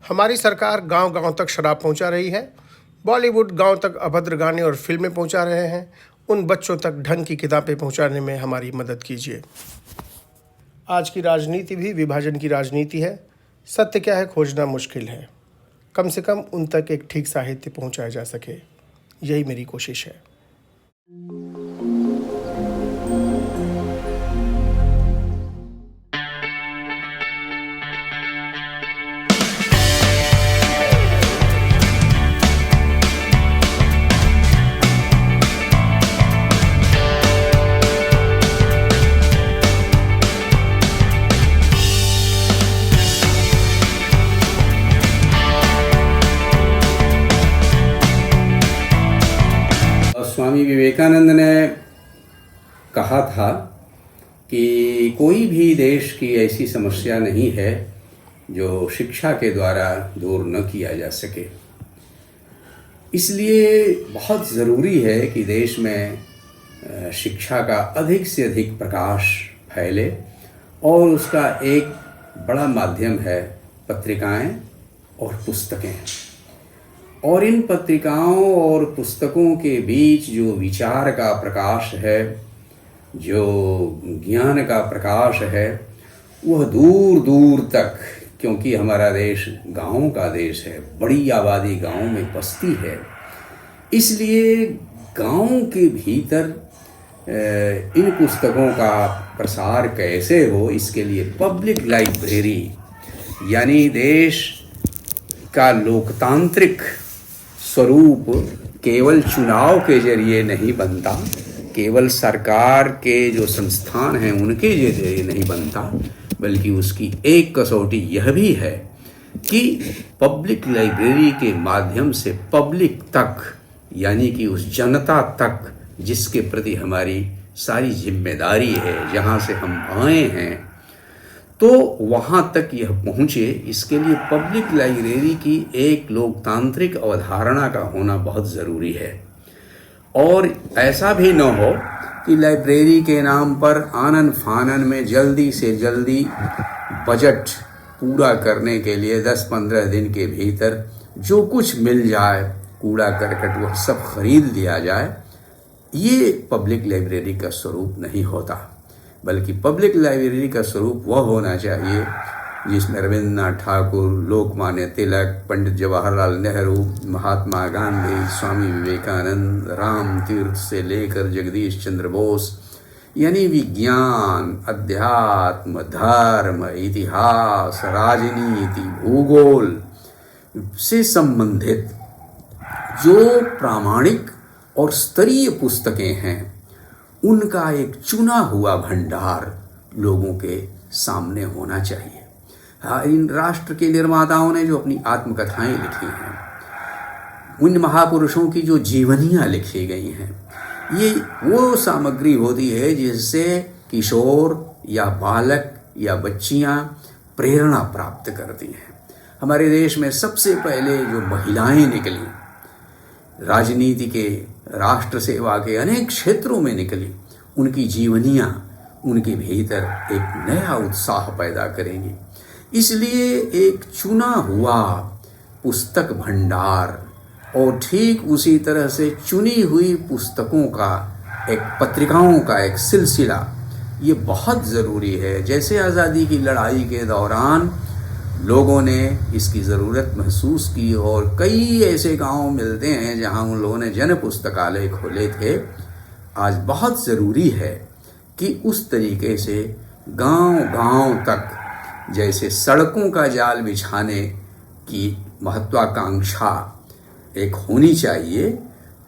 हमारी सरकार गांव-गांव तक शराब पहुंचा रही है। बॉलीवुड गांव तक अभद्र गाने और फिल्में पहुंचा रहे हैं। उन बच्चों तक ढंग की किताबें पहुंचाने में हमारी मदद कीजिए। आज की राजनीति भी विभाजन की राजनीति है। सत्य क्या है खोजना मुश्किल है। कम से कम उन तक एक ठीक साहित्य पहुंचाया जा सके, यही मेरी कोशिश है। स्वामी विवेकानंद ने कहा था कि कोई भी देश की ऐसी समस्या नहीं है जो शिक्षा के द्वारा दूर न किया जा सके। इसलिए बहुत ज़रूरी है कि देश में शिक्षा का अधिक से अधिक प्रकाश फैले और उसका एक बड़ा माध्यम है पत्रिकाएं और पुस्तकें। और इन पत्रिकाओं और पुस्तकों के बीच जो विचार का प्रकाश है, जो ज्ञान का प्रकाश है, वह दूर दूर तक, क्योंकि हमारा देश गाँव का देश है, बड़ी आबादी गाँव में बसती है, इसलिए गाँव के भीतर इन पुस्तकों का प्रसार कैसे हो, इसके लिए पब्लिक लाइब्रेरी यानी देश का लोकतांत्रिक स्वरूप केवल चुनाव के जरिए नहीं बनता, केवल सरकार के जो संस्थान हैं उनके जरिए नहीं बनता, बल्कि उसकी एक कसौटी यह भी है कि पब्लिक लाइब्रेरी के माध्यम से पब्लिक तक, यानी कि उस जनता तक जिसके प्रति हमारी सारी जिम्मेदारी है, जहाँ से हम आए हैं, तो वहाँ तक यह पहुँचे। इसके लिए पब्लिक लाइब्रेरी की एक लोकतांत्रिक अवधारणा का होना बहुत ज़रूरी है। और ऐसा भी न हो कि लाइब्रेरी के नाम पर आनन फानन में जल्दी से जल्दी बजट पूरा करने के लिए 10-15 दिन के भीतर जो कुछ मिल जाए, कूड़ा करकट, वह सब खरीद लिया जाए। ये पब्लिक लाइब्रेरी का स्वरूप नहीं होता, बल्कि पब्लिक लाइब्रेरी का स्वरूप वह होना चाहिए जिसमें रविन्द्रनाथ ठाकुर, लोकमान्य तिलक, पंडित जवाहरलाल नेहरू, महात्मा गांधी, स्वामी विवेकानंद, राम तीर्थ से लेकर जगदीश चंद्र बोस, यानी विज्ञान, अध्यात्म, धर्म, इतिहास, राजनीति, भूगोल से संबंधित जो प्रामाणिक और स्तरीय पुस्तकें हैं, उनका एक चुना हुआ भंडार लोगों के सामने होना चाहिए। हाँ, इन राष्ट्र के निर्माताओं ने जो अपनी आत्मकथाएं लिखी हैं, उन महापुरुषों की जो जीवनियाँ लिखी गई हैं, ये वो सामग्री होती है जिससे किशोर या बालक या बच्चियाँ प्रेरणा प्राप्त करती हैं। हमारे देश में सबसे पहले जो महिलाएं निकली, राजनीति के, राष्ट्र सेवा के अनेक क्षेत्रों में निकली, उनकी जीवनियाँ उनके भीतर एक नया उत्साह पैदा करेंगी। इसलिए एक चुना हुआ पुस्तक भंडार और ठीक उसी तरह से चुनी हुई पुस्तकों का एक, पत्रिकाओं का एक सिलसिला, ये बहुत ज़रूरी है। जैसे आज़ादी की लड़ाई के दौरान लोगों ने इसकी ज़रूरत महसूस की और कई ऐसे गांव मिलते हैं जहां उन लोगों ने जन पुस्तकालय खोले थे। आज बहुत ज़रूरी है कि उस तरीके से गांव-गांव तक, जैसे सड़कों का जाल बिछाने की महत्वाकांक्षा एक होनी चाहिए,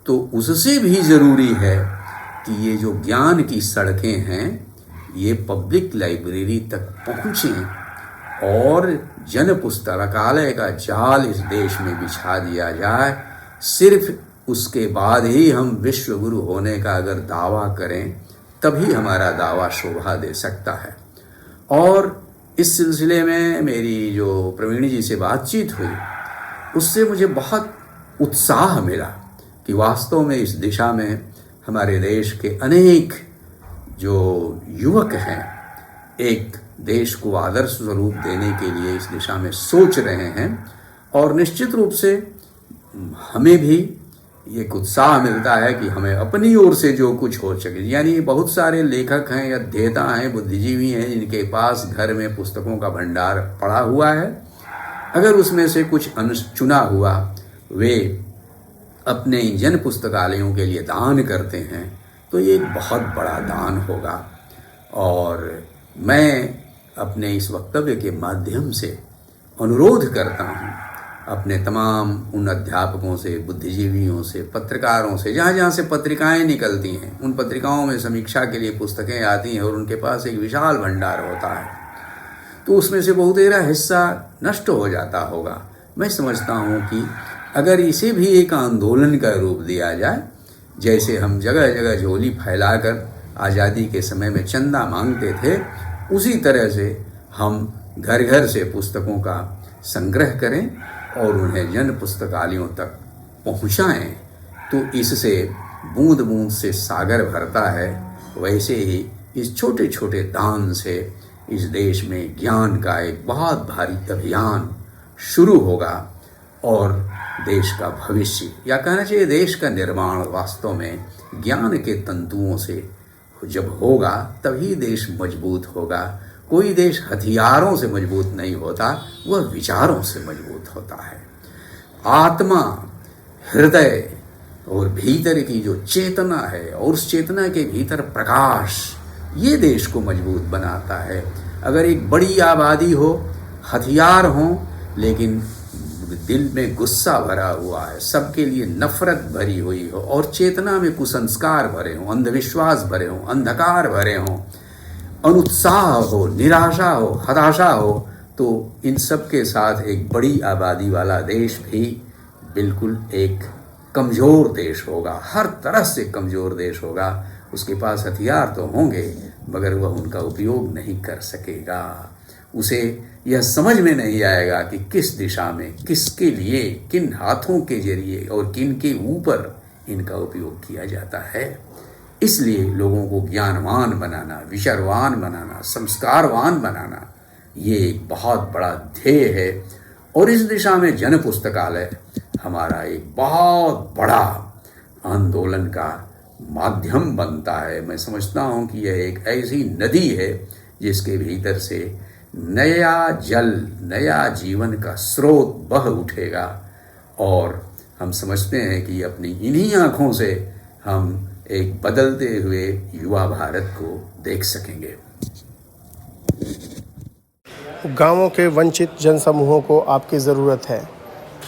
तो उससे भी ज़रूरी है कि ये जो ज्ञान की सड़कें हैं, ये पब्लिक लाइब्रेरी तक पहुँचें और जन पुस्तकालय का जाल इस देश में बिछा दिया जाए। सिर्फ उसके बाद ही हम विश्व गुरु होने का अगर दावा करें, तभी हमारा दावा शोभा दे सकता है। और इस सिलसिले में मेरी जो प्रवीण जी से बातचीत हुई, उससे मुझे बहुत उत्साह मिला कि वास्तव में इस दिशा में हमारे देश के अनेक जो युवक हैं, एक देश को आदर्श स्वरूप देने के लिए इस दिशा में सोच रहे हैं। और निश्चित रूप से हमें भी एक उत्साह मिलता है कि हमें अपनी ओर से जो कुछ हो सके, यानी बहुत सारे लेखक हैं या अध्येता हैं, बुद्धिजीवी हैं जिनके पास घर में पुस्तकों का भंडार पड़ा हुआ है, अगर उसमें से कुछ अंश चुना हुआ वे अपने जन पुस्तकालयों के लिए दान करते हैं तो ये एक बहुत बड़ा दान होगा। और मैं अपने इस वक्तव्य के माध्यम से अनुरोध करता हूँ अपने तमाम उन अध्यापकों से, बुद्धिजीवियों से, पत्रकारों से, जहाँ जहाँ से पत्रिकाएं निकलती हैं, उन पत्रिकाओं में समीक्षा के लिए पुस्तकें आती हैं और उनके पास एक विशाल भंडार होता है, तो उसमें से बहुतेरा हिस्सा नष्ट हो जाता होगा। मैं समझता हूँ कि अगर इसे भी एक आंदोलन का रूप दिया जाए, जैसे हम जगह जगह झोली फैलाकर आज़ादी के समय में चंदा मांगते थे, उसी तरह से हम घर घर से पुस्तकों का संग्रह करें और उन्हें जन पुस्तकालयों तक पहुँचाएँ, तो इससे बूंद बूंद से सागर भरता है। वैसे ही इस छोटे छोटे दान से इस देश में ज्ञान का एक बहुत भारी अभियान शुरू होगा और देश का भविष्य, या कहना चाहिए देश का निर्माण, वास्तव में ज्ञान के तंतुओं से जब होगा तभी देश मजबूत होगा। कोई देश हथियारों से मजबूत नहीं होता, वह विचारों से मजबूत होता है। आत्मा, हृदय और भीतर की जो चेतना है और उस चेतना के भीतर प्रकाश, ये देश को मजबूत बनाता है। अगर एक बड़ी आबादी हो, हथियार हों, लेकिन दिल में गुस्सा भरा हुआ है, सबके लिए नफरत भरी हुई हो और चेतना में कुसंस्कार भरे हों, अंधविश्वास भरे हों, अंधकार भरे हों, अनुत्साह हो, निराशा हो, हताशा हो, तो इन सब के साथ एक बड़ी आबादी वाला देश भी बिल्कुल एक कमज़ोर देश होगा, हर तरह से कमज़ोर देश होगा। उसके पास हथियार तो होंगे मगर वह उनका उपयोग नहीं कर सकेगा। उसे यह समझ में नहीं आएगा कि किस दिशा में, किसके लिए, किन हाथों के जरिए और किन के ऊपर इनका उपयोग किया जाता है। इसलिए लोगों को ज्ञानवान बनाना, विचारवान बनाना, संस्कारवान बनाना, ये एक बहुत बड़ा ध्येय है और इस दिशा में जन पुस्तकालय हमारा एक बहुत बड़ा आंदोलन का माध्यम बनता है। मैं समझता हूँ कि यह एक ऐसी नदी है जिसके भीतर से नया जल, नया जीवन का स्रोत बह उठेगा और हम समझते हैं कि अपनी इन्हीं आँखों से हम एक बदलते हुए युवा भारत को देख सकेंगे। गांवों के वंचित जनसमूहों को आपकी ज़रूरत है।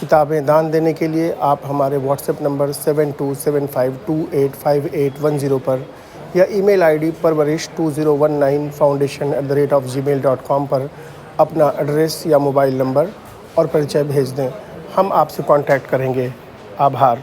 किताबें दान देने के लिए आप हमारे व्हाट्सएप नंबर 7275285810 पर या ईमेल आईडी parvarish2019foundation@gmail.com पर अपना एड्रेस या मोबाइल नंबर और परिचय भेज दें। हम आपसे कांटेक्ट करेंगे। आभार।